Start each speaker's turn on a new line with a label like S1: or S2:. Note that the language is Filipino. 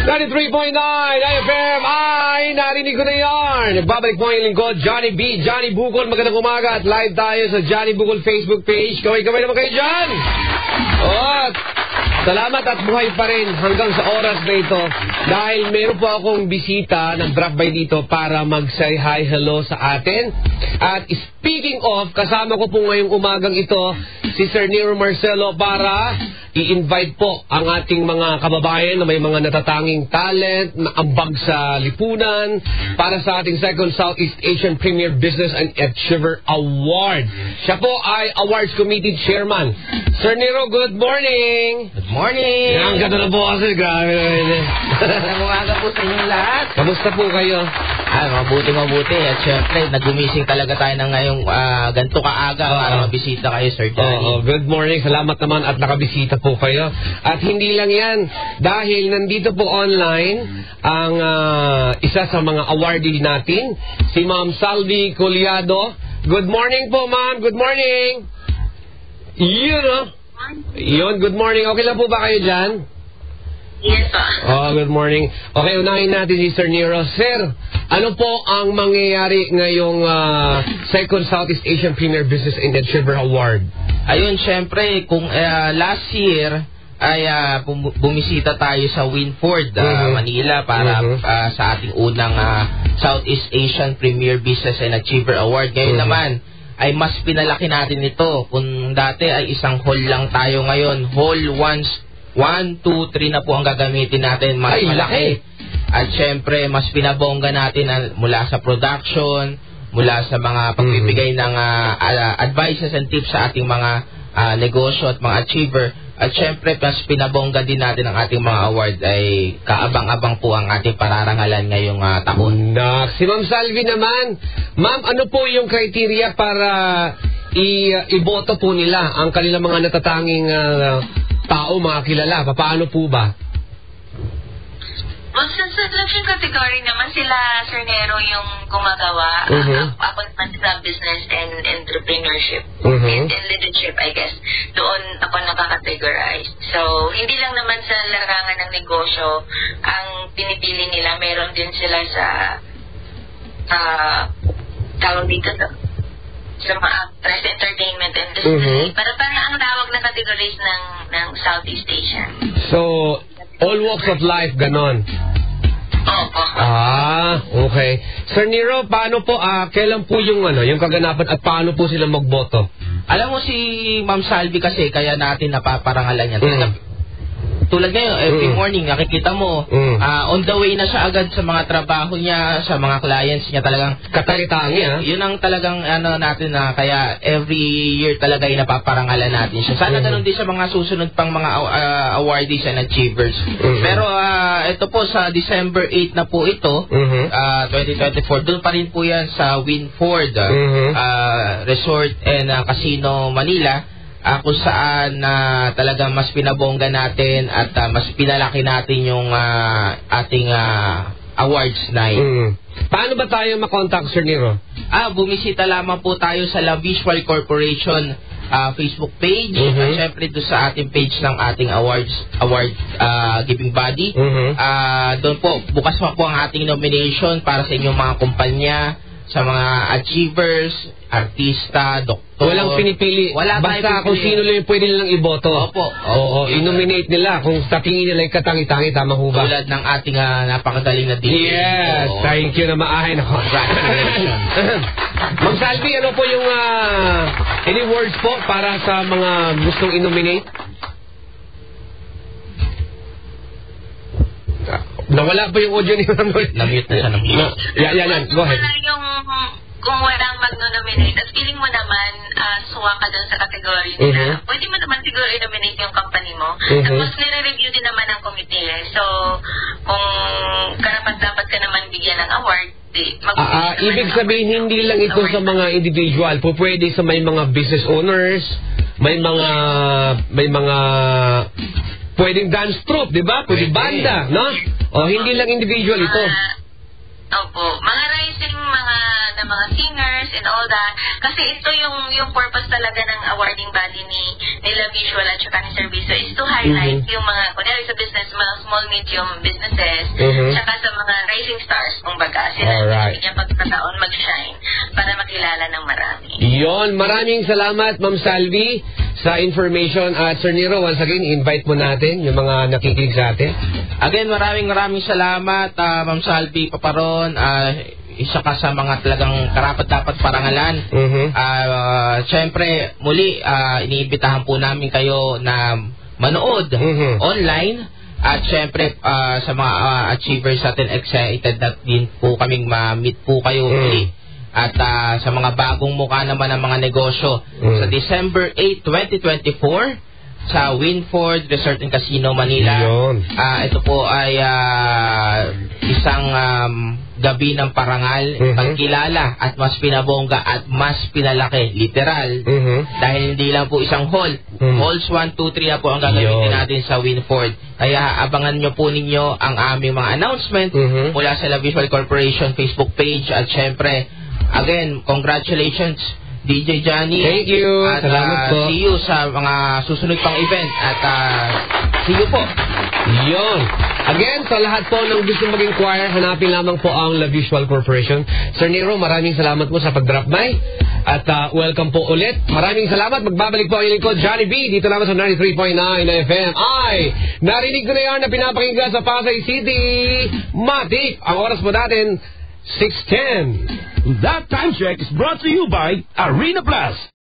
S1: 93.9 IFM ay narinig ko na yan. Nagbabalik po ang lingkod, Johnny B, Johnny Bukol. Magandang umaga at live tayo sa Johnny Bukol Facebook page. Kaway-kaway naman kayo dyan. Salamat at buhay pa rin hanggang sa oras na ito dahil meron po akong bisita, nag-drop by dito para mag-say hi, hello sa atin. At speaking of, kasama ko po ngayong umagang ito si Sir Nero Marcelo para i-invite po ang ating mga kababayan na may mga natatanging talent na ambag sa lipunan para sa ating second Southeast Asian Premier Business and Achiever Award. Siya po ay Awards Committee Chairman. Sir Nero, good morning!
S2: Good morning!
S1: Ang ganda na po kasi, grabe na.
S2: Ang umaga po sa inyong lahat.
S1: Kamusta po kayo?
S2: Ay, mabuti. At syempre, nagumising talaga tayo ng ngayong ganito kaaga para mabisita kayo, Sir Johnny.
S1: Good morning. Salamat naman at nakabisita po kayo. At hindi lang yan, dahil nandito po online ang isa sa mga awardee natin, si Ma'am Salvi Collado. Good morning po, Ma'am. Good morning. Yun, good morning. Okay lang po ba kayo dyan?
S3: Yes, sir.
S1: Good morning. Okay, unahin natin si Sir Nero. Sir, ano po ang mangyayari ngayong Second Southeast Asian Premier Business and Achiever Award?
S2: Ayun, syempre, kung last year ay bumisita tayo sa Winford, Manila para sa ating unang Southeast Asian Premier Business and Achiever Award. Ngayon naman, ay mas pinalaki natin ito. Kung dati ay isang hall lang tayo ngayon, hall 1, 2, 3 na po ang gagamitin natin. Mas malaki. At syempre, mas pinabongga natin mula sa production, mula sa mga pagbibigay ng advices and tips sa ating mga negosyo at mga achiever. At syempre, mas pinabongga din natin ang ating mga awards ay kaabang-abang po ang ating pararangalan ngayong taon.
S1: Si Ma'am Salvi naman. Ma'am, ano po yung criteria para iboto po nila ang kanilang mga natatanging tao, mga kilala? Paano po ba?
S3: Well, sa selection category naman sila, Sir Nero, yung gumagawa. Ako naman sa business and entrepreneurship and leadership, I guess. Doon ako nakakategorize. So, hindi lang naman sa larangan ng negosyo ang pinipili nila. Meron din sila sa tawag dito sa mga press entertainment industry. Para ang tawag na categories ng Southeast Asia.
S1: So, all walks of life, ganon. Okay. Sir Nero, paano po, kailan po yung kaganapan at paano po sila magboto?
S2: Alam mo si Ma'am Salvi kasi, kaya natin napaparangalan yan. Tulad ngayon, every morning, nakikita mo, on the way na siya agad sa mga trabaho niya, sa mga clients niya, talagang
S1: katalitangi.
S2: Yun ang talagang natin na kaya every year talaga ay napaparangalan natin siya. Sana ganun din sa mga susunod pang mga awardees and achievers. Pero ito po sa December 8 na po ito, 2024, doon pa rin po yan sa Winford Resort and Casino Manila. Kung saan talagang mas pinabongga natin at mas pinalaki natin yung ating awards night.
S1: Paano ba tayo makontakt, Sir Nero?
S2: Bumisita lamang po tayo sa La Visual Corporation Facebook page. Siyempre doon sa ating page ng ating award giving body. Doon po, bukas pa po ang ating nomination para sa inyong mga kumpanya, sa mga achievers, artista, doktor.
S1: Walang pinipili. Basta kung sino lang yung pwede nilang iboto.
S2: Opo.
S1: I-nominate nila kung sa tingin nila yung katangi-tangi, tama ho ba?
S2: Tulad ng ating napakagaling na DJ.
S1: Yes, thank you na maahay na.
S2: Congratulations.
S1: Ma'am Salvi, ano po yung any words po para sa mga gustong i-nominate? Nawala po yung audio ni Ma'am.
S2: Na-mute na siya.
S1: Yan. Go ahead.
S3: Kung walang mag-nominate at feeling mo naman suwa ka doon sa category nila, pwede mo naman siguro i-nominate yung company mo. Tapos nire-review din naman ng committee. So, kung karapat-dapat ka naman bigyan ng award,
S1: ibig sabihin, hindi lang ito sa mga individual. Pwede sa may mga business owners, may mga pwedeng dance troupe, di ba? Pwede banda, no? Hindi lang individual ito.
S3: Opo. Mga rising mga ng mga singers and all that. Kasi ito yung purpose talaga ng awarding body nila Visual at saka ni Serviso is to highlight yung mga, kunyari sa business, mga small, medium businesses, saka sa mga rising stars, kumbaga. Sila niya pagkataon mag-shine para makilala ng marami.
S1: Yon, maraming salamat, Ma'am Salvi, sa information. At Sir Nero, once again, invite mo natin yung mga nakikinig sa atin.
S2: Again, maraming salamat, Ma'am Salvi Paparon. Isa ka sa mga talagang karapat-dapat parangalan. Siyempre, muli, iniimbitahan po namin kayo na manood online. At siyempre, sa mga achievers natin, excited na din po kaming ma-meet po kayo muli. At sa mga bagong mukha naman ng mga negosyo, sa December 8, 2024, sa Winford Resort and Casino, Manila. Ito po ay isang gabi ng parangal, pagkilala at mas pinabongga at mas pinalaki, literal, dahil hindi lang po isang hall. Halls 1, 2, 3 na po ang gagamitin natin sa Winford. Kaya abangan nyo po ninyo ang aming mga announcement mula sa La Visual Corporation Facebook page. At syempre, again, congratulations DJ Johnny.
S1: Thank you.
S2: At
S1: salamat po.
S2: See you sa mga susunod pang event. At see you po.
S1: Yon. Again, sa lahat po ng gusto mag-inquire, hanapin lamang po ang La Visual Corporation. Sir Nero, maraming salamat po sa pag-drop by. At welcome po ulit. Maraming salamat. Magbabalik po ang lingkod, Johnny B. Dito naman sa 93.9 FM. Narinig ko na yan na pinapakinggan sa Pasay City. Matik. Ang oras po natin, 6:10.
S4: That time check is brought to you by Arena Plus.